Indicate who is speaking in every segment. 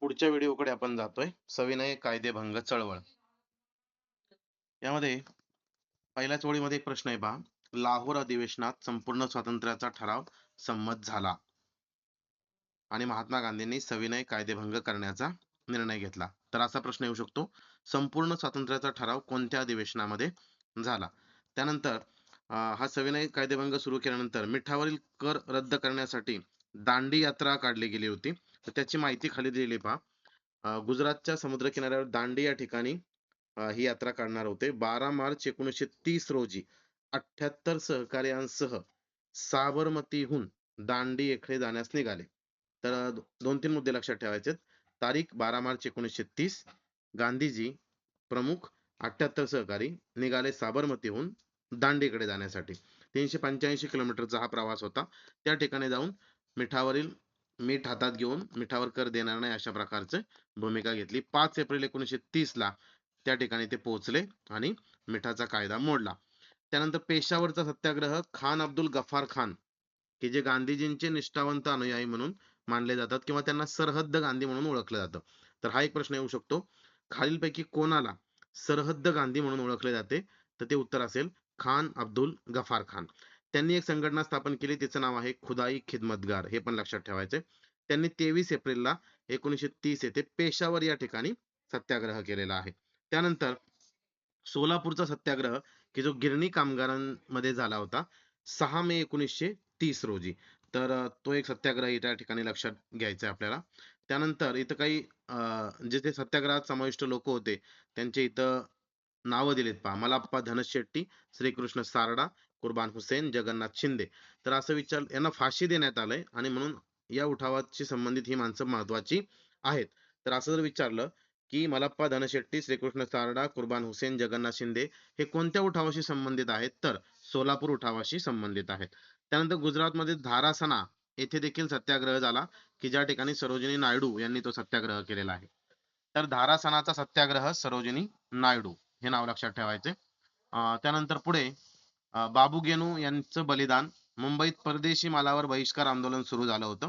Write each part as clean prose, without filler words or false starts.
Speaker 1: पुढच्या व्हिडिओकडे आपण जातोय. सविनय कायदेभंग चळवळ. यामध्ये पहिल्याच ओळीमध्ये एक प्रश्न आहे पहा. लाहोर अधिवेशनात संपूर्ण स्वातंत्र्याचा ठराव संमत झाला आणि महात्मा गांधींनी सविनय कायदेभंग करण्याचा निर्णय घेतला. तर असा प्रश्न येऊ शकतो. संपूर्ण स्वातंत्र्याचा ठराव कोणत्या अधिवेशनामध्ये झाला? त्यानंतर हा सविनय कायदेभंग सुरू केल्यानंतर मिठावरील कर रद्द करण्यासाठी दांडी यात्रा काढली गेली होती. तर त्याची माहिती खाली दिलेली पहा. गुजरातच्या समुद्र किनाऱ्यावर दांडी या ठिकाणी ही यात्रा काढणार होते. 12 मार्च 1930 रोजी 78 सहकार्यांसह साबरमतीहून दांडी येथे जाण्यास निघाले. तर 2-3 मुद्दे लक्षात ठेवायचे आहेत. तारीख 12 मार्च 1930, गांधीजी प्रमुख 78 सहकारी निघाले साबरमतीहून दांडीकडे जाण्यासाठी. 385 किलोमीटरचा हा प्रवास होता. त्या ठिकाणी जाऊन मिठावरील मीठ हातात घेऊन मिठावर कर देणार नाही अशा प्रकारचे भूमिका घेतली. 5 एप्रिल 1930 ला त्या ठिकाणी ते पोहोचले आणि मिठाचा कायदा मोडला. त्यानंतर पेशावरचा सत्याग्रह खान अब्दुल गफार खान, की जे गांधीजींचे निष्ठावंत अनुयायी म्हणून मानले जातात किंवा त्यांना सरहद्द गांधी म्हणून ओळखलं जातं. तर हा एक प्रश्न येऊ शकतो. खालीलपैकी कोणाला सरहद्द गांधी म्हणून ओळखले जाते? तर ते उत्तर असेल खान अब्दुल गफार खान. त्यांनी एक संघटना स्थापन केली, तिचं नाव आहे खुदाई खिदमतगार. हे पण लक्षात ठेवायचे. त्यांनी 23 एप्रिलला 1930 येथे पेशावर या ठिकाणी सत्याग्रह केलेला आहे. त्यानंतर सोलापूरचा सत्याग्रह, की जो गिरणी कामगारांमध्ये झाला होता 6 मे 1930 रोजी. तर तो एक सत्याग्रह त्या ठिकाणी लक्षात घ्यायचा आहे आपल्याला. त्यानंतर इथं काही जे ते सत्याग्रहात समाविष्ट लोक होते त्यांचे इथं नावं दिलेत पहा. मलाप्पा धनशेट्टी, श्रीकृष्ण सारडा, कुर्बान हुसेन, जगन्नाथ शिंदे. तर असं विचार यांना फाशी देण्यात आलंय आणि म्हणून या उठावाची संबंधित ही माणसं महत्वाची आहेत. तर असं जर विचारलं की मलप्पा धनशेट्टी, श्रीकृष्ण सारडा, कुर्बान हुसेन, जगन्नाथ शिंदे हे कोणत्या उठावाशी संबंधित आहेत? तर सोलापूर उठावाशी संबंधित आहेत. त्यानंतर गुजरातमध्ये धारासना येथे देखील सत्याग्रह झाला, की ज्या ठिकाणी सरोजिनी नायडू यांनी तो सत्याग्रह केलेला आहे. तर धारासनाचा सत्याग्रह सरोजिनी नायडू हे नाव लक्षात ठेवायचे. त्यानंतर पुढे बाबू गेनू यांचं बलिदान. मुंबईत परदेशी मालावर बहिष्कार आंदोलन सुरू झालं होतं.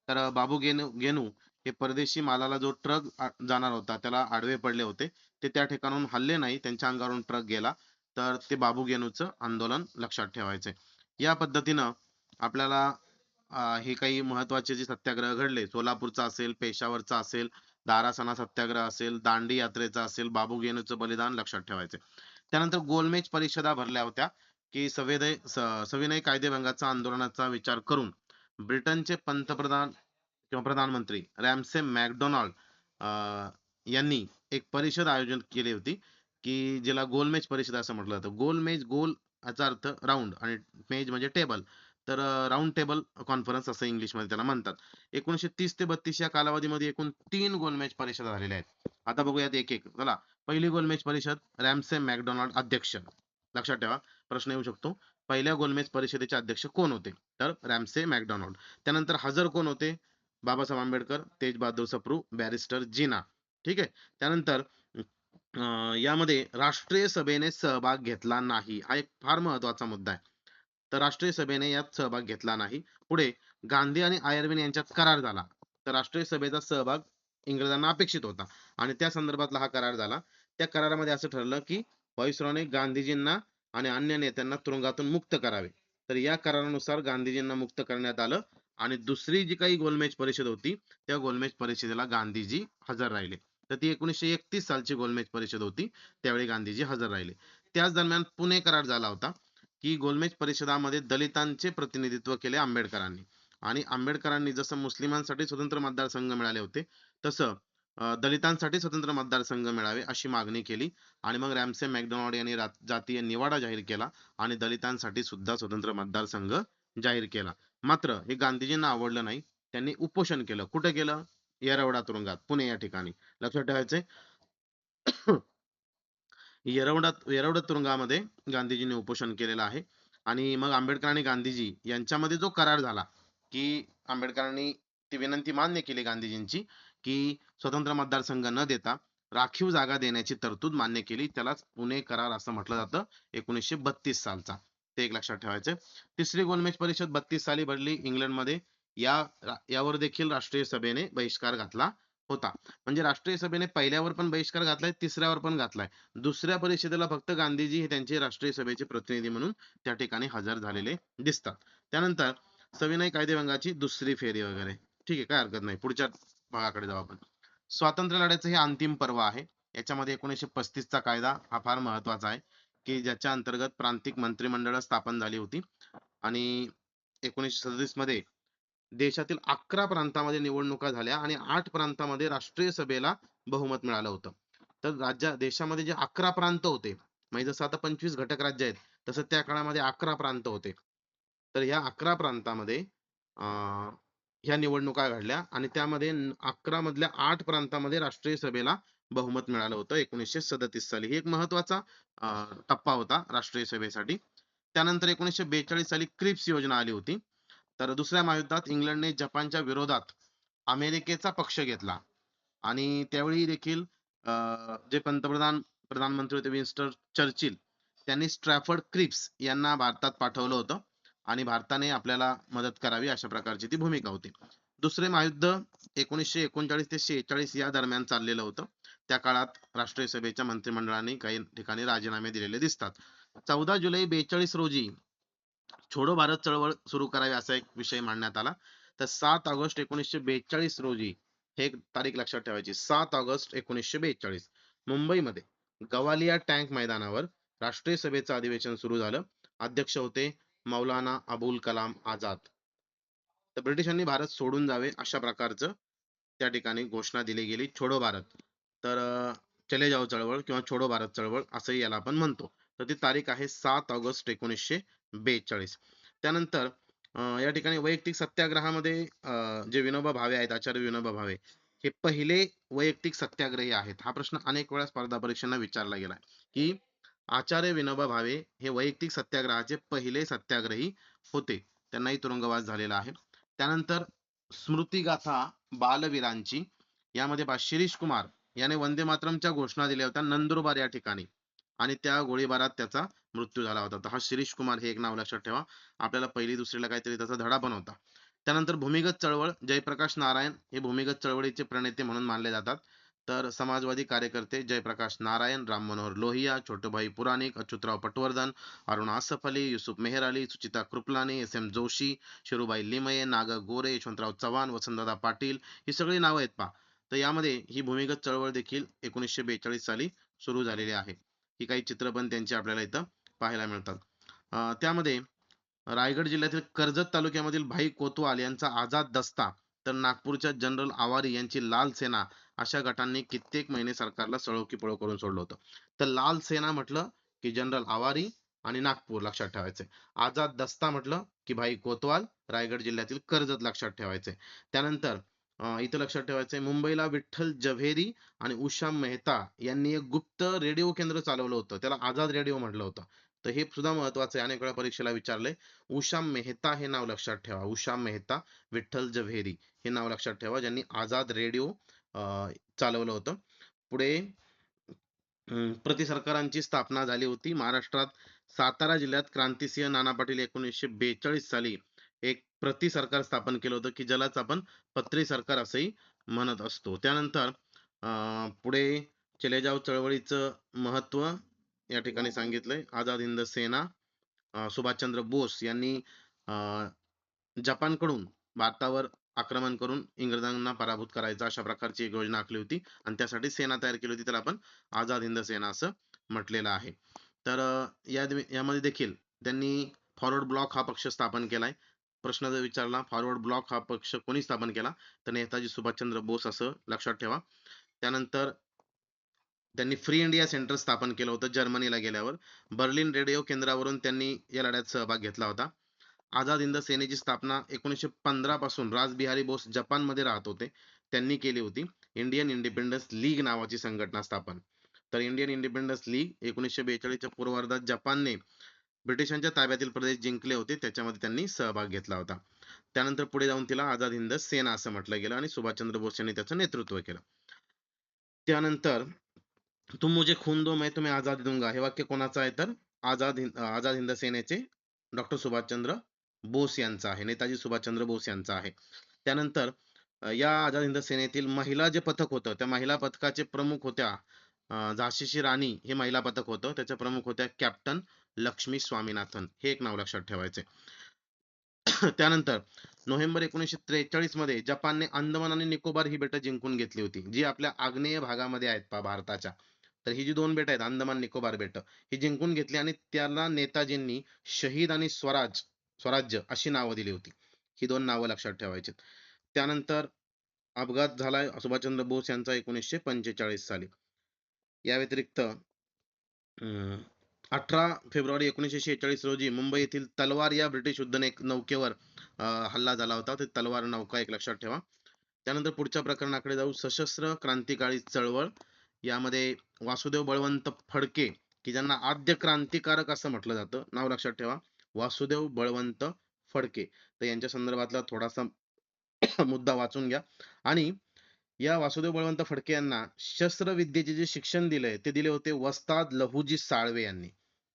Speaker 1: तर बाबू गेनू गेनू हे परदेशी मालाला जो ट्रक जाणार होता त्याला आडवे पडले होते. ते त्या ठिकाणाहून हलले नाही, त्यांच्या अंगावरून ट्रक गेला. तर ते बाबू गेनूचं आंदोलन लक्षात ठेवायचे. या पद्धतीनं आपल्याला हे काही महत्वाचे जे सत्याग्रह घडले, सोलापूरचा असेल, पेशावरचा असेल, दारासना सत्याग्रह असेल, दांडी यात्रेचा असेल, बाबू गेनूचं बलिदान लक्षात ठेवायचे. त्यानंतर गोलमेज परिषदा भरल्या होत्या, की सविनय कायदेभंगाचा आंदोलनाचा विचार करून ब्रिटनचे पंतप्रधान किंवा प्रधानमंत्री रॅमसे मॅकडोनाल्ड यांनी एक परिषद आयोजन केली होती, की ज्याला गोलमेज परिषद असं म्हटलं जातं. गोलमेज, गोल याचा अर्थ राऊंड आणि मेज म्हणजे टेबल. तर राऊंड टेबल कॉन्फरन्स असं इंग्लिशमध्ये त्याला म्हणतात. 1930 ते 32 या कालावधीमध्ये एकूण 3 गोलमेज परिषदा झालेल्या आहेत. आता बघूयात एक-एक. चला, पहिली गोलमेज परिषद, रॅमसे मॅकडोनाल्ड अध्यक्ष. लक्षात ठेवा, प्रश्न येऊ शकतो. पहिल्या गोलमेज परिषदेचे अध्यक्ष कोण होते? तर रॅमसे मॅकडोनाल्ड. त्यानंतर हजर कोण होते? बाबासाहेब आंबेडकर, तेज बहादूर सप्रू, बॅरिस्टर जीना. ठीक आहे. त्यानंतर यामध्ये राष्ट्रीय सभेने सहभाग घेतला नाही. हा एक फार महत्वाचा मुद्दा आहे. तर राष्ट्रीय सभेने यात सहभाग घेतला नाही. पुढे गांधी आणि आयर्विन यांच्यात करार झाला. तर राष्ट्रीय सभेचा सहभाग इंग्रजांना अपेक्षित होता आणि त्या संदर्भातला हा करार झाला. त्या करारामध्ये असं ठरलं की व्हाईसरॉयने गांधीजींना आणि अन्य नेत्यांना तुरुंगातून मुक्त करावे. तर या करारानुसार गांधीजींना मुक्त करण्यात आलं आणि दुसरी जी काही गोलमेज परिषद होती त्या गोलमेज परिषदेला गांधीजी हजर राहिले. तर ती 1931 सालची गोलमेज परिषद होती. त्यावेळी गांधीजी हजर राहिले. त्याच दरम्यान पुणे करार झाला होता, की गोलमेज परिषदामध्ये दलितांचे प्रतिनिधित्व केले आंबेडकरांनी आणि आंबेडकरांनी जसं मुस्लिमांसाठी स्वतंत्र मतदारसंघ मिळाले होते तसं दलितांसाठी स्वतंत्र मतदारसंघ मिळावे अशी मागणी केली आणि मग रॅमसे मॅकडोनाल्ड यांनी जातीय निवाडा जाहीर केला आणि दलितांसाठी सुद्धा स्वतंत्र मतदारसंघ जाहीर केला. मात्र हे गांधीजींना आवडलं नाही. त्यांनी उपोषण केलं. कुठे केलं? येरवडा तुरुंगात, पुणे या ठिकाणी. लक्षात ठेवायचंय. येरवडा तुरुंगामध्ये गांधीजींनी उपोषण केलेलं आहे आणि मग आंबेडकर आणि गांधीजी यांच्यामध्ये जो करार झाला, की आंबेडकरांनी ती विनंती मान्य केली गांधीजींची, की स्वतंत्र मतदारसंघ न देता राखीव जागा देण्याची तरतूद मान्य केली. त्यालाच पुणे करार असं म्हटलं जातं 1932 सालचा. ते एक लक्षात ठेवायचं. तिसरी गोलमेज परिषद 32 साली भरली इंग्लंडमध्ये. यावर देखील राष्ट्रीय सभेने बहिष्कार घातला होता. म्हणजे राष्ट्रीय सभेने पहिल्यावर पण बहिष्कार घातलाय, तिसऱ्यावर पण घातलाय. दुसऱ्या परिषदेला फक्त गांधीजी हे त्यांचे राष्ट्रीय सभेचे प्रतिनिधी म्हणून त्या ठिकाणी हजर झालेले दिसतात. त्यानंतर सविनय कायदेभंगाची दुसरी फेरी वगैरे. ठीक आहे, काय हरकत नाही. पुढच्या भागाकडे जाऊ आपण. स्वातंत्र्य लढ्याचं हे अंतिम पर्व आहे. याच्यामध्ये 1935 चा कायदा हा फार महत्वाचा आहे, की ज्याच्या अंतर्गत प्रांतिक मंत्रिमंडळ स्थापन झाली होती आणि 1937 मध्ये देशातील 11 प्रांतामध्ये निवडणुका झाल्या आणि 8 प्रांतामध्ये राष्ट्रीय सभेला बहुमत मिळालं होतं. तर देशामध्ये जे 11 प्रांत होते, म्हणजे जसं आता 25 घटक राज्य आहेत, तसं त्या काळामध्ये 11 प्रांत होते. तर या 11 प्रांतामध्ये ह्या निवडणुका घडल्या आणि त्यामध्ये 11 मधल्या 8 प्रांतामध्ये राष्ट्रीय सभेला बहुमत मिळालं होतं 1937 साली. ही एक महत्वाचा टप्पा होता राष्ट्रीय सभेसाठी. त्यानंतर 1942 साली क्रिप्स योजना आली होती. तर दुसऱ्या महायुद्धात इंग्लंडने जपानच्या विरोधात अमेरिकेचा पक्ष घेतला आणि त्यावेळी देखील जे प्रधानमंत्री होते विन्स्टन चर्चिल, त्यांनी स्ट्रॅफर्ड क्रिप्स यांना भारतात पाठवलं होतं आणि भारताने आपल्याला मदत करावी अशा प्रकारची ती भूमिका होती. दुसरे महायुद्ध 1939 ते 46 या दरम्यान चाललेलं होतं. त्या काळात राष्ट्रीय सभेच्या मंत्रिमंडळाने काही ठिकाणी राजीनामे दिलेले दिसतात. 14 जुलै 42 रोजी छोडो भारत चळवळ सुरू करावी असा एक विषय मांडण्यात आला. तर 7 ऑगस्ट 1942 रोजी, हे एक तारीख लक्षात ठेवायची, 7 ऑगस्ट 1942 मुंबईमध्ये गवालिया टँक मैदानावर राष्ट्रीय सभेचं अधिवेशन सुरू झालं. अध्यक्ष होते मौलाना अबुल कलाम आझाद. तर ब्रिटिशांनी भारत सोडून जावे अशा प्रकारचं त्या ठिकाणी घोषणा दिली गेली. छोडो भारत. तर चले जाओ चळवळ किंवा छोडो भारत चळवळ असंही याला आपण म्हणतो. तर ती तारीख आहे 7 ऑगस्ट 1942. त्यानंतर या ठिकाणी वैयक्तिक सत्याग्रहामध्ये जे विनोबा भावे आहेत, आचार्य विनोबा भावे, हे पहिले वैयक्तिक सत्याग्रही आहेत. हा प्रश्न अनेक वेळा स्पर्धा परीक्षांना विचारला गेला, की आचार्य विनोबा भावे हे वैयक्तिक सत्याग्रहाचे पहिले सत्याग्रही होते. त्यांनाही तुरुंगवास झालेला आहे. त्यानंतर स्मृतिगाथा बालवीरांची, यामध्ये शिरीष कुमार याने वंदे मातरमच्या घोषणा दिल्या होत्या नंदुरबार या ठिकाणी आणि त्या गोळीबारात त्याचा मृत्यू झाला होता. तर हा शिरीष कुमार हे एक नाव लक्षात ठेवा. आपल्याला पहिली दुसरीला काहीतरी त्याचा धडा पण होता. त्यानंतर भूमिगत चळवळ, जयप्रकाश नारायण हे भूमिगत चळवळीचे प्रणेते म्हणून मानले जातात. तर समाजवादी कार्यकर्ते जयप्रकाश नारायण, राम मनोहर लोहिया, छोटूभाई पुराणिक, अच्युतराव पटवर्धन, अरुणा असफ अली, युसुफ मेहर अली, सुचिता कृपलानी, एस एम जोशी, शिरूबाई लिमये, नागा गोरे, यशवंतराव चव्हाण, वसंतदादा पाटील, ही सगळी नावं आहेत पहा. तर यामध्ये ही भूमिगत चळवळ देखील 1942 साली सुरू झालेली आहे. ही काही चित्र पण त्यांची आपल्याला इथं पाहायला मिळतात. त्यामध्ये रायगड जिल्ह्यातील कर्जत तालुक्यामधील भाई कोतवाल यांचा आझाद दस्ता, तर नागपूरच्या जनरल आवारी यांची लाल सेना, अशा गटांनी कित्येक महिने सरकारला सळो की पळो करून सोडलं होतं. तर लाल सेना म्हटलं की जनरल आवारी आणि नागपूर लक्षात ठेवायचंय. आझाद दस्ता म्हटलं की भाई कोतवाल, रायगड जिल्ह्यातील कर्जत लक्षात ठेवायचंय. त्यानंतर इथं लक्षात ठेवायचंय मुंबईला विठ्ठल जव्हेरी आणि उषा मेहता यांनी एक गुप्त रेडिओ केंद्र चालवलं होतं. त्याला आझाद रेडिओ म्हटलं होतं. तर हे सुद्धा महत्वाचं आहे. अनेक वेळा परीक्षेला विचारलंय. उषा मेहता हे नाव लक्षात ठेवा. उषा मेहता, विठ्ठल जव्हेरी हे नाव लक्षात ठेवा, ज्यांनी आझाद रेडिओ चालवलं होतं. पुढे प्रति सरकारांची स्थापना झाली होती. महाराष्ट्रात सातारा जिल्ह्यात क्रांतिसिंह नाना पाटील 1942 साली एक प्रति सरकार स्थापन केलं होतं, की ज्यालाच आपण पत्री सरकार असंही म्हणत असतो. त्यानंतर पुढे चले जाव चळवळीचं महत्व या ठिकाणी सांगितलंय. आझाद हिंद सेना, सुभाषचंद्र बोस यांनी जपानकडून भारतावर आक्रमण करून इंग्रजांना पराभूत करायचं अशा प्रकारची एक योजना आखली होती आणि त्यासाठी सेना तयार केली होती. त्याला आपण आझाद हिंद सेना असं म्हटलेलं आहे. तर यामध्ये देखील त्यांनी फॉरवर्ड ब्लॉक हा पक्ष स्थापन केलाय. प्रश्न जर विचारला फॉरवर्ड ब्लॉक हा पक्ष कोणी स्थापन केला, तर नेताजी सुभाषचंद्र बोस असं लक्षात ठेवा. त्यानंतर त्यांनी फ्री इंडिया सेंटर स्थापन केलं होतं जर्मनीला गेल्यावर. बर्लिन रेडिओ केंद्रावरून त्यांनी या लढ्यात सहभाग घेतला होता. आझाद हिंद सेनेची स्थापना 1915 पासून रासबिहारी बोस जपानमध्ये राहत होते, त्यांनी केली होती. इंडियन इंडिपेंडन्स लीग नावाची संघटना स्थापन. तर इंडियन इंडिपेंडन्स लीग 1942 च्या पूर्वार्धात जपानने ब्रिटिशांच्या ताब्यातील प्रदेश जिंकले होते, त्याच्यामध्ये त्यांनी सहभाग घेतला होता. त्यानंतर पुढे जाऊन तिला आझाद हिंद सेना असं म्हटलं गेलं आणि सुभाषचंद्र बोस यांनी त्याचं नेतृत्व केलं. त्यानंतर तुम मुझे खून दो मैं तुम्हें आजादी दूंगा हे वाक्य कोणाचं आहे, तर आझाद हिंद सेनेचे डॉक्टर सुभाषचंद्र बोस यांचं आहे, नेताजी सुभाषचंद्र बोस यांचं आहे. त्यानंतर या आझाद हिंद सेनेतील महिला जे पथक होतं, त्या महिला पथकाचे प्रमुख होत्या झाशीची राणी हे महिला पथक होतं. त्याच्या प्रमुख होत्या कॅप्टन लक्ष्मी स्वामीनाथन. हे एक नाव लक्षात ठेवायचंय. त्यानंतर नोव्हेंबर 1943 मध्ये जपानने अंदमान आणि निकोबार ही बेटं जिंकून घेतली होती, जी आपल्या आग्नेय भागामध्ये आहेत भारताच्या. तर ही जी 2 बेटं आहेत, अंदमान निकोबार बेटं, ही जिंकून घेतली आणि त्याला नेताजींनी शहीद आणि स्वराज्य अशी नावं दिली होती. ही 2 नावं लक्षात ठेवायची. त्यानंतर अपघात झालाय सुभाषचंद्र बोस यांचा 1945 साली. या व्यतिरिक्त 18 फेब्रुवारी 1946 रोजी मुंबई येथील तलवार या ब्रिटिश नौकेवर हल्ला झाला होता. ते तलवार नौका एक लक्षात ठेवा. त्यानंतर पुढच्या प्रकरणाकडे जाऊ. सशस्त्र क्रांतिकारी चळवळ. यामध्ये वासुदेव बळवंत फडके, की ज्यांना आद्य क्रांतिकारक असं म्हटलं जातं, नाव लक्षात ठेवा. वासुदेव बळवंत फडके. तर यांच्या संदर्भातला थोडासा मुद्दा वाचून घ्या. आणि या वासुदेव बळवंत फडके यांना शस्त्रविद्येचे जे शिक्षण दिलंय ते दिले होते वस्ताद लहुजी साळवे यांनी.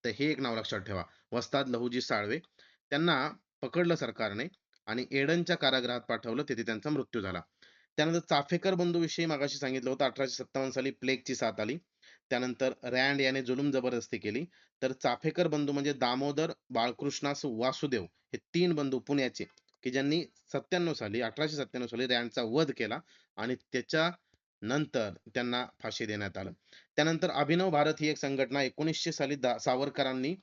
Speaker 1: तर हे एक नाव लक्षात ठेवा, वस्ताद लहुजी साळवे. त्यांना पकडलं सरकारने आणि एडनच्या कारागृहात पाठवलं, तिथे त्यांचा मृत्यू झाला. त्यानंतर चाफेकर बंधू विषयी मागाशी सांगितलं होतं. 1857 साली प्लेगची साथ आली. त्यानंतर रँड याने जुलूम जबरदस्ती केली. तर चाफेकर बंधू म्हणजे दामोदर बाळकृष्णास वासुदेव, हे 3 बंधू पुण्याचे, की ज्यांनी 1897 साली रँडचा वध केला आणि त्याच्या नंतर त्यांना फाशी देण्यात आलं. त्यानंतर अभिनव भारत ही एक संघटना 1900 साली सावरकरांनी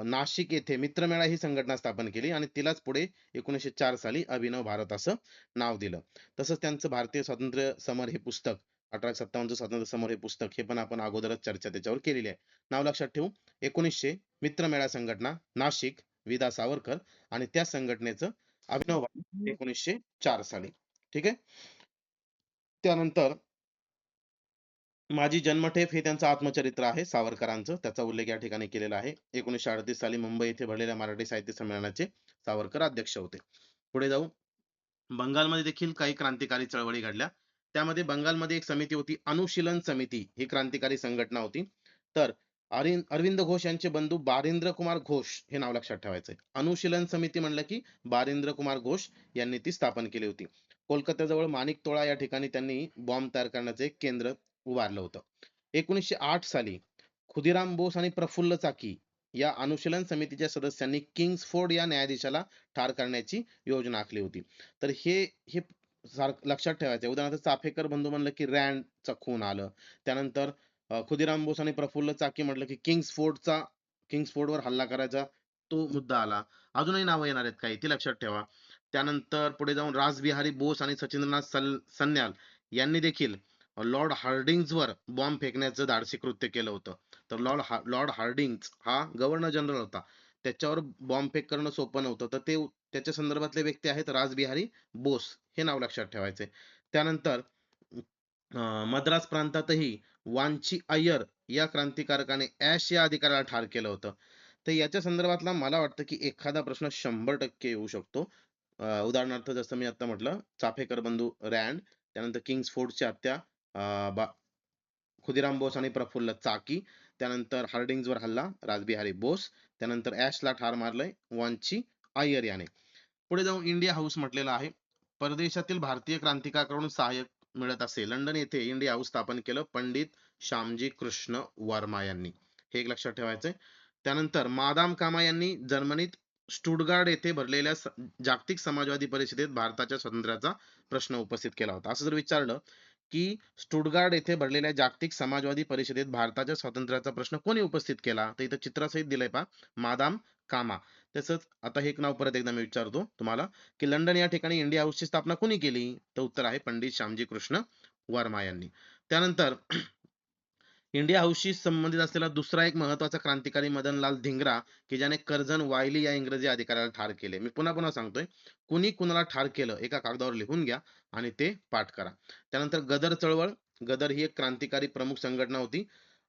Speaker 1: नाशिक येथे मित्रमेळा ही संघटना स्थापन केली आणि तिलाच पुढे 1904 साली अभिनव भारत असं नाव दिलं. तसंच त्यांचं भारतीय स्वातंत्र्य समर हे पुस्तक, 1857 स्वातंत्र्य समर हे पुस्तक, हे पण आपण अगोदरच चर्चा त्याच्यावर केलेली आहे. नाव लक्षात ठेवू. 1900 मित्रमेळा संघटना, नाशिक, विदा सावरकर आणि त्या संघटनेचं अभिनव भारत 1904 साली. ठीक आहे. त्यानंतर माझी जन्मठेप हे त्यांचं आत्मचरित्र आहे सावरकरांचं. त्याचा उल्लेख या ठिकाणी केलेला आहे. 1938 साली मुंबई येथे भरलेल्या मराठी साहित्य संमेलनाचे सावरकर अध्यक्ष होते. पुढे जाऊ. बंगालमध्ये देखील काही क्रांतिकारी चळवळी घडल्या. त्यामध्ये बंगालमध्ये एक समिती होती, अनुशीलन समिती, ही क्रांतिकारी संघटना होती. तर अरविंद घोष यांचे बंधू बारिंद्र कुमार घोष हे नाव लक्षात ठेवायचंय. अनुशीलन समिती म्हणलं की बारिंद्र कुमार घोष यांनी ती स्थापन केली होती. कोलकात्याजवळ माणिकतोळा या ठिकाणी त्यांनी बॉम्ब तयार करण्याचं एक केंद्र उभारलं होतं. 1908 साली खुदिराम बोस आणि प्रफुल्ल चाकी या अनुशीलन समितीच्या सदस्यांनी किंग्सफोर्ड या न्यायाधीशाला ठार करण्याची योजना आखली होती. तर हे हे लक्षात ठेवायचं. उदाहरणार्थ चाफेकर बंधू म्हणलं की रँडचं खून आलं. त्यानंतर खुदिराम बोस आणि प्रफुल्ल चाकी म्हटलं की किंग्सफोर्डवर हल्ला करायचा तो मुद्दा आला. अजूनही नावं येणार आहेत काही, ती लक्षात ठेवा. त्यानंतर पुढे जाऊन रासबिहारी बोस आणि सचिंद्रनाथ सन्याल यांनी देखील लॉर्ड हार्डिंग्जवर बॉम्ब फेकण्याचं धाडसी कृत्य केलं होतं. तर लॉर्ड हार्डिंग्ज हा गव्हर्नर जनरल होता. त्याच्यावर बॉम्ब फेक करणं सोपं नव्हतं. तर ते त्याच्या संदर्भातले व्यक्ती आहेत रासबिहारी बोस, हे नाव लक्षात ठेवायचे. त्यानंतर मद्रास प्रांतातही वांची अय्यर या क्रांतिकारकाने ऍश या अधिकाऱ्याला ठार केलं होतं. तर याच्या संदर्भातला मला वाटतं की एखादा प्रश्न 100% येऊ शकतो. उदाहरणार्थ जसं मी आता म्हटलं, चाफेकर बंधू रँड, त्यानंतर किंग्सफोर्डची हत्या, खुदिराम बोस आणि प्रफुल्ल चाकी, त्यानंतर हार्डिंग्जवर हल्ला रासबिहारी बोस, त्यानंतर ऍशला ठार मारलंय वांची अय्यर याने. पुढे जाऊन इंडिया हाऊस म्हटलेलं आहे. परदेशातील भारतीय क्रांतिकारकाकडून सहाय्यक मिळत असे. लंडन येथे इंडिया हाऊस स्थापन केलं पंडित श्यामजी कृष्ण वर्मा यांनी. हे एक लक्षात ठेवायचंय. त्यानंतर मादाम कामा यांनी जर्मनीत स्टुटगार्ड येथे भरलेल्या जागतिक समाजवादी परिषदेत भारताच्या स्वातंत्र्याचा प्रश्न उपस्थित केला होता. असं जर विचारलं की स्टुटगार्ड येथे भरलेल्या जागतिक समाजवादी परिषदेत भारताच्या स्वातंत्र्याचा प्रश्न कोणी उपस्थित केला, तर इथं चित्रासहित दिलंय पहा, मादाम कामा. तसंच आता हे एक नाव परत एकदा मी विचारतो तुम्हाला, की लंडन या ठिकाणी इंडिया हाऊसची स्थापना कोणी केली, तर उत्तर आहे पंडित श्यामजी कृष्ण वर्मा यांनी. त्यानंतर इंडिया हाऊसशी संबंधित असलेला दुसरा एक महत्वाचा क्रांतिकारी मदनलाल धिंगरा, की ज्याने कर्झन वायली या इंग्रजी अधिकाऱ्याला ठार केले. मी पुन्हा पुन्हा सांगतोय, कुणी कुणाला ठार केलं एका कागदावर लिहून घ्या आणि ते पाठ करा. त्यानंतर गदर चळवळ. गदर ही एक क्रांतिकारी प्रमुख संघटना होती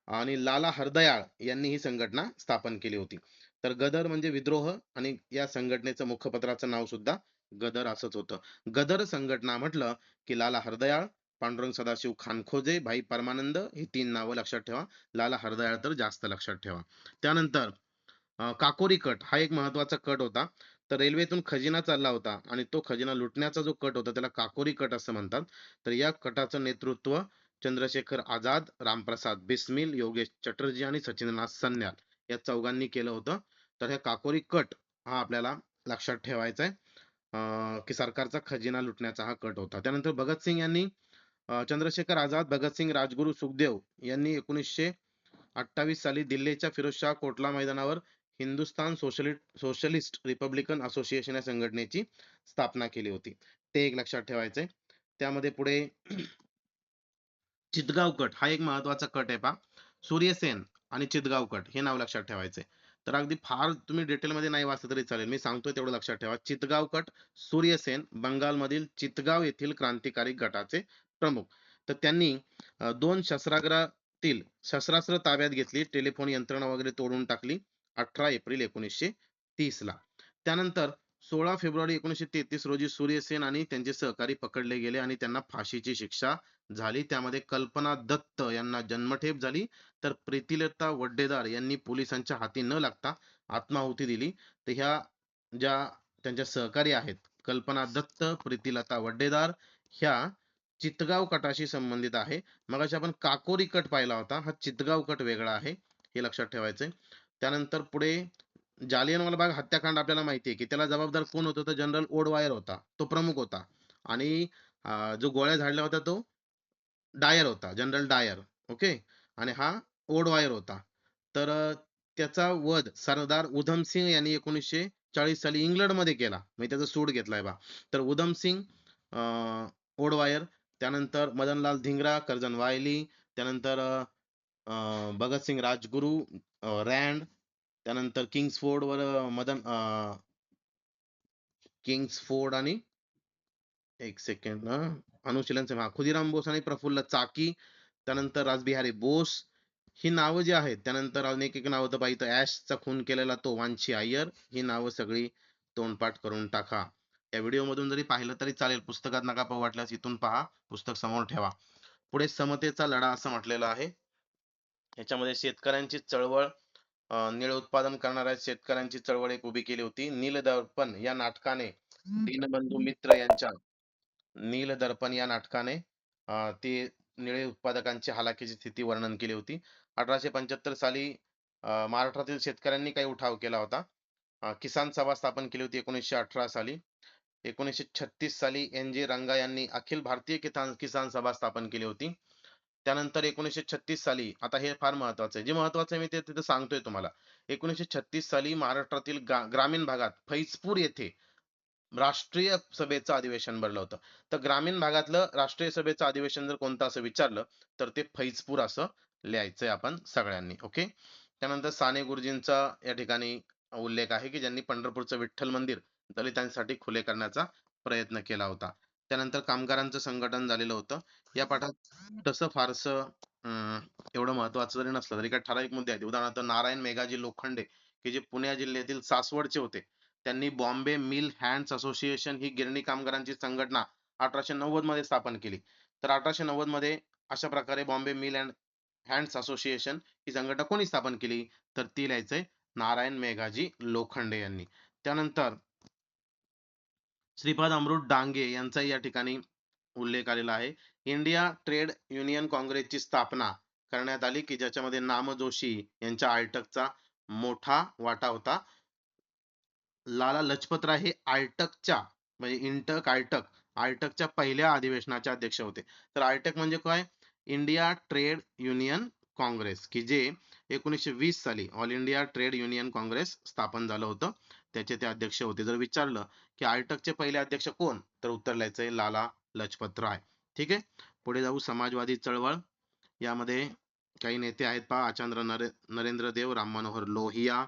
Speaker 1: आणि लाला हरदयाळ यांनी ही संघटना स्थापन केली होती. तर गदर म्हणजे विद्रोह आणि या संघटनेचं मुखपत्राचं नाव सुद्धा गदर असंच होतं. गदर संघटना म्हटलं की लाला हरदयाळ, पांडुरंग सदाशिव खानखोजे, भाई परमानंद, ही 3 नावं लक्षात ठेवा. लाला हरदयाळ तर जास्त लक्षात ठेवा. त्यानंतर काकोरी कट हा एक महत्वाचा कट होता. तर रेल्वेतून खजिना चालला होता आणि तो खजिना लुटण्याचा जो कट होता त्याला काकोरी कट असं म्हणतात. तर या कटाचं नेतृत्व चंद्रशेखर आझाद, रामप्रसाद बिस्मिल, योगेश चटर्जी आणि सचिंद्रनाथ सन्याल या चौघांनी केलं होतं. तर हे काकोरी कट हा आपल्याला लक्षात ठेवायचा आहे, की सरकारचा खजिना लुटण्याचा हा कट होता. त्यानंतर भगतसिंग यांनी चंद्रशेखर आझाद, भगतसिंग, राजगुरू, सुखदेव यांनी 1928 साली दिल्लीच्या फिरोजशाह कोटला मैदानावर हिंदुस्थान सोशलिस्ट रिपब्लिकन असोसिएशन या संघटनेची स्थापना केली होती. ते एक लक्षात ठेवायचंय. त्यामध्ये पुढे चितगाव कट हा एक महत्वाचा कट आहे पहा. सूर्यसेन आणि चितगाव कट हे नाव लक्षात ठेवायचंय. तर अगदी फार तुम्ही डिटेलमध्ये नाही वाचलं तरी चालेल. मी सांगतोय तेवढं लक्षात ठेवा. चितगाव कट, सूर्यसेन बंगालमधील चितगाव येथील क्रांतिकारी गटाचे प्रमुख. तर त्यांनी 2 शस्त्रागारातील शस्त्रास्त्र ताब्यात घेतली. टेलिफोन यंत्रणा वगैरे तोडून टाकली. 18 एप्रिल 1930 ला. त्यानंतर 16 फेब्रुवारी 1933 रोजी सूर्यसेन आणि त्यांचे सहकारी पकडले गेले आणि त्यांना फाशीची शिक्षा झाली. त्यामध्ये कल्पना दत्त यांना जन्मठेप झाली, तर प्रीतिलता वड्डेदार यांनी पोलिसांच्या हाती न लागता आत्माहुती दिली. तर ह्या ज्या त्यांच्या सहकारी आहेत, कल्पना दत्त, प्रीतिलता वड्डेदार, ह्या चितगाव कटाशी संबंधित आहे. मगाशी आपण काकोरी कट पाहिला होता, हा चितगाव कट वेगळा आहे, हे लक्षात ठेवायचंय. त्यानंतर पुढे जालियनवाला बाग हत्याकांड आपल्याला माहिती आहे, की त्याला जबाबदार कोण होतं? तर जनरल ओडवायर होता, तो प्रमुख होता. आणि जो गोळ्या झाडल्या होत्या तो डायर होता, जनरल डायर. ओके. आणि हा ओडवायर होता. तर त्याचा वध सरदार उधम सिंह यांनी 1940 साली इंग्लंडमध्ये केला. म्हणजे त्याचा सूड घेतलाय बा. तर उधम सिंग, ओडवायर, त्यानंतर मदनलाल धिंगरा, कर्जन वायली, त्यानंतर भगतसिंग राजगुरू, रँड, त्यानंतर किंग्सफोर्ड वर किंग्सफोर्ड आणि एक सेकंड अनुशीलन सभा, खुदिराम बोस आणि प्रफुल्ल चाकी, त्यानंतर रासबिहारी बोस, ही नावं जी आहेत. त्यानंतर अनेक एक नाव होतं पाहिजे तर ऍशचा खून केलेला तो वांची अय्यर, ही नावं सगळी तोंडपाठ करून टाका. या व्हिडिओ मधून जरी पाहिलं तरी चालेल, पुस्तकात नका पाहू, वाटल्यास इथून पहा, पुस्तक समोर ठेवा. पुढे समतेचा लढा असं म्हटलेलं आहे. ह्याच्यामध्ये शेतकऱ्यांची चळवळ, नीळ उत्पादन करणाऱ्या शेतकऱ्यांची चळवळ एक उभी केली होती. नीलदर्पण या नाटकाने दीनबंधू मित्र यांच्या नीलदर्पण या नाटकाने ते निळे उत्पादकांची हालाकीची स्थिती वर्णन केली होती. 1875 साली महाराष्ट्रातील शेतकऱ्यांनी काही उठाव केला होता. किसान सभा स्थापन केली होती 1918 साली. 1936 साली एन.जी. रंगा यांनी अखिल भारतीय किसान सभा स्थापन केली होती. त्यानंतर 1936 साली, आता हे फार महत्वाचं आहे. जे महत्वाचं आहे मी ते तिथं सांगतोय तुम्हाला. 1936 साली महाराष्ट्रातील ग्रामीण भागात फैजपूर येथे राष्ट्रीय सभेचं अधिवेशन भरलं होतं. तर ग्रामीण भागातलं राष्ट्रीय सभेचं अधिवेशन जर कोणतं असं विचारलं, तर ते फैजपूर असं लिहायचंय आपण सगळ्यांनी. ओके. त्यानंतर साने गुरुजींचा या ठिकाणी उल्लेख आहे, की ज्यांनी पंढरपूरचं विठ्ठल मंदिर दलितांसाठी खुले करण्याचा प्रयत्न केला होता. त्यानंतर कामगारांचं संघटन झालेलं होतं. या पाठात तसं फारसं एवढं महत्वाचं जरी नसलं तरी काही ठराविक मुद्दे आहेत. उदाहरणार्थ नारायण मेघाजी लोखंडे, की जे पुणे जिल्ह्यातील सासवडचे होते. त्यांनी बॉम्बे मिल हँड्स असोसिएशन ही गिरणी कामगारांची संघटना 1890 मध्ये स्थापन केली. तर 1890 मध्ये अशा प्रकारे Bombay mill and hands association ही संघटना कोणी स्थापन केली? तर ती लिहायचंय नारायण मेघाजी लोखंडे यांनी. त्यानंतर श्रीपाद अमृत डांगे यांचाही या ठिकाणी उल्लेख आलेला आहे. इंडिया ट्रेड युनियन काँग्रेसची स्थापना करण्यात आली, की ज्याच्यामध्ये नाम जोशी यांच्या आयटकचा मोठा वाटा होता. लाला लजपतराय हे आयटकच्या, म्हणजे आयटकच्या पहिल्या अधिवेशनाचे अध्यक्ष होते. तर आयटक म्हणजे काय? इंडिया ट्रेड युनियन काँग्रेस, की जे 1920 साली all India trade union Congress स्थापन झालं होतं. त्याचे ते अध्यक्ष होते. जर विचारलं की आयटकचे पहिले अध्यक्ष कोण, तर उत्तर लिहायचंय लाला लजपत राय. ठीक आहे. पुढे जाऊ. समाजवादी चळवळ, यामध्ये काही नेते आहेत पहा. नरेंद्र देव, राम मनोहर लोहिया.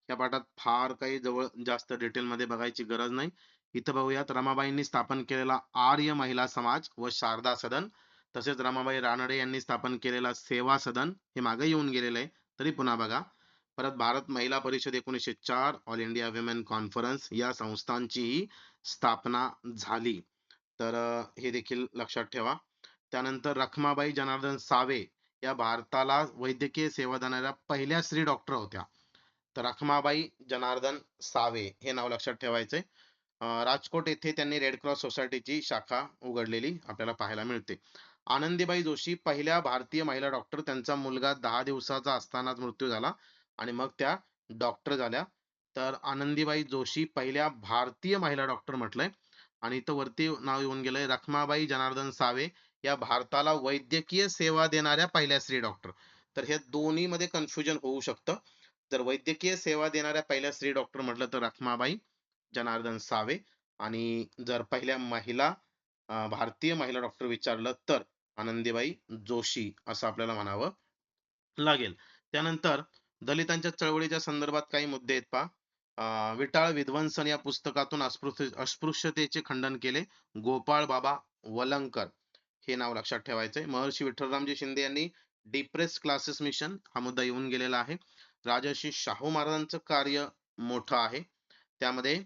Speaker 1: या पाठात फार काही जवळ जास्त डिटेलमध्ये बघायची गरज नाही. इथं बघूयात, रमाबाईंनी स्थापन केलेला आर्य महिला समाज व शारदा सदन, तसेच रमाबाई रानडे यांनी स्थापन केलेला सेवा सदन, हे मागे येऊन गेलेलं आहे तरी पुन्हा बघा. परत भारत महिला परिषद 1904, ऑल इंडिया विमेन कॉन्फरन्स या संस्थांचीही स्थापना झाली. तर हे देखील लक्षात ठेवा. त्यानंतर रखमाबाई जनार्दन सावे या भारताला वैद्यकीय सेवा देणाऱ्या पहिल्या स्त्री डॉक्टर होत्या. तर रखमाबाई जनार्दन सावे हे नाव लक्षात ठेवायचंय. राजकोट येथे त्यांनी रेड क्रॉस सोसायटीची शाखा उघडलेली आपल्याला पाहायला मिळते. आनंदीबाई जोशी पहिल्या भारतीय महिला डॉक्टर. त्यांचा मुलगा 10 दिवसाचा असतानाच मृत्यू झाला आणि मग त्या डॉक्टर झाल्या. तर आनंदीबाई जोशी पहिल्या भारतीय महिला डॉक्टर म्हटलंय आणि इथं वरती नाव येऊन गेलंय रखमाबाई जनार्दन सावे या भारताला वैद्यकीय सेवा देणाऱ्या पहिल्या स्त्री डॉक्टर. तर हे दोन्ही मध्ये कन्फ्युजन होऊ शकतं. जर वैद्यकीय सेवा देणाऱ्या पहिल्या स्त्री डॉक्टर म्हटलं तर रखमाबाई जनार्दन सावे आणि जर पहिल्या महिला भारतीय महिला डॉक्टर विचारलं तर आनंदीबाई जोशी असं आपल्याला म्हणावं लागेल. त्यानंतर दलितांच्या चळवळीच्या संदर्भात काही मुद्दे आहेत पहा. विटाळ विध्वंसन या पुस्तकातून अस्पृश्यतेचे खंडन केले. गोपाळ बाबा वलंकर हे नाव लक्षात ठेवायचंय. महर्षी विठ्ठलरामजी शिंदे यांनी डिप्रेस क्लासेस मिशन हा मुद्दा येऊन गेलेला आहे. राजर्षी शाहू महाराजांचं कार्य मोठं आहे. त्यामध्ये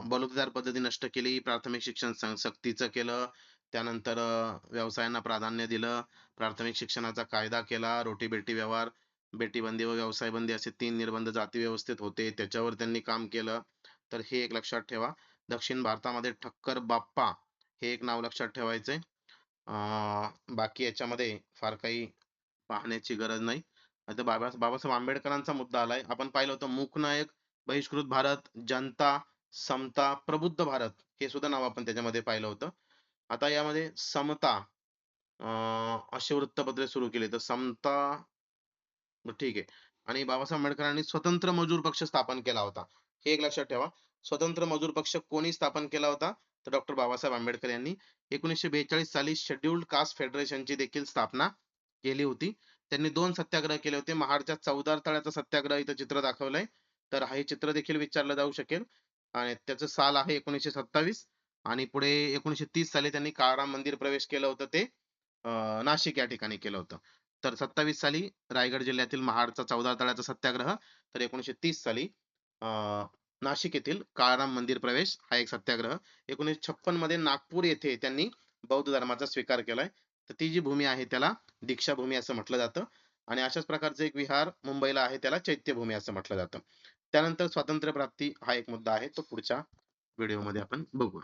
Speaker 1: बलुतेदार पद्धती नष्ट केली, प्राथमिक शिक्षण सक्तीचं केलं, त्यानंतर व्यवसायांना प्राधान्य दिलं, प्राथमिक शिक्षणाचा कायदा केला, रोटी-बेटी व्यवहार, बेटी बंदी व व्यवसाय बंदी असे 3 निर्बंध जाती व्यवस्थेत होते. त्याच्यावर त्यांनी काम केलं. तर हे एक लक्षात ठेवा. दक्षिण भारतामध्ये ठक्कर बाप्पा हे एक नाव लक्षात ठेवायचंय. बाकी याच्यामध्ये फार काही पाहण्याची गरज नाही. आता बाबासाहेब आंबेडकरांचा मुद्दा आलाय. आपण पाहिलं होतं मूकनायक, बहिष्कृत भारत, जनता, समता, प्रबुद्ध भारत हे सुद्धा नाव आपण त्याच्यामध्ये पाहिलं होतं. आता यामध्ये समता अशी वृत्तपत्रे सुरू केली. तर समता ठीक आहे. आणि बाबासाहेब आंबेडकरांनी स्वतंत्र मजूर पक्ष स्थापन केला होता. हे एक लक्षात ठेवा. स्वतंत्र मजूर पक्ष कोणी स्थापन केला होता? तर डॉक्टर बाबासाहेब आंबेडकर यांनी 1942 साली शेड्यूल्ड कास्ट फेडरेशनची देखील स्थापना केली होती. त्यांनी 2 सत्याग्रह केले होते. महाडच्या चौदार तळ्याचा सत्याग्रह इथं चित्र दाखवलंय. तर हे चित्र देखील विचारलं जाऊ शकेल. आणि त्याचं साल आहे 1927 आणि पुढे 1930 साली त्यांनी काळाराम मंदिर प्रवेश केलं होतं ते नाशिक या ठिकाणी केलं होतं. तर 27 साली रायगड जिल्ह्यातील महाडचा 14 तळ्याचा सत्याग्रह, तर 1930 साली नाशिक येथील काळाराम मंदिर प्रवेश हा एक सत्याग्रह. 1956 मध्ये नागपूर येथे त्यांनी बौद्ध धर्माचा स्वीकार केलाय. तर ती जी भूमी आहे त्याला दीक्षाभूमी असं म्हटलं जातं आणि अशाच प्रकारचं एक विहार मुंबईला आहे त्याला चैत्यभूमी असं म्हटलं जातं. त्यानंतर स्वातंत्र्य प्राप्ती हा एक मुद्दा आहे. तो पुढच्या व्हिडिओमध्ये आपण बघू.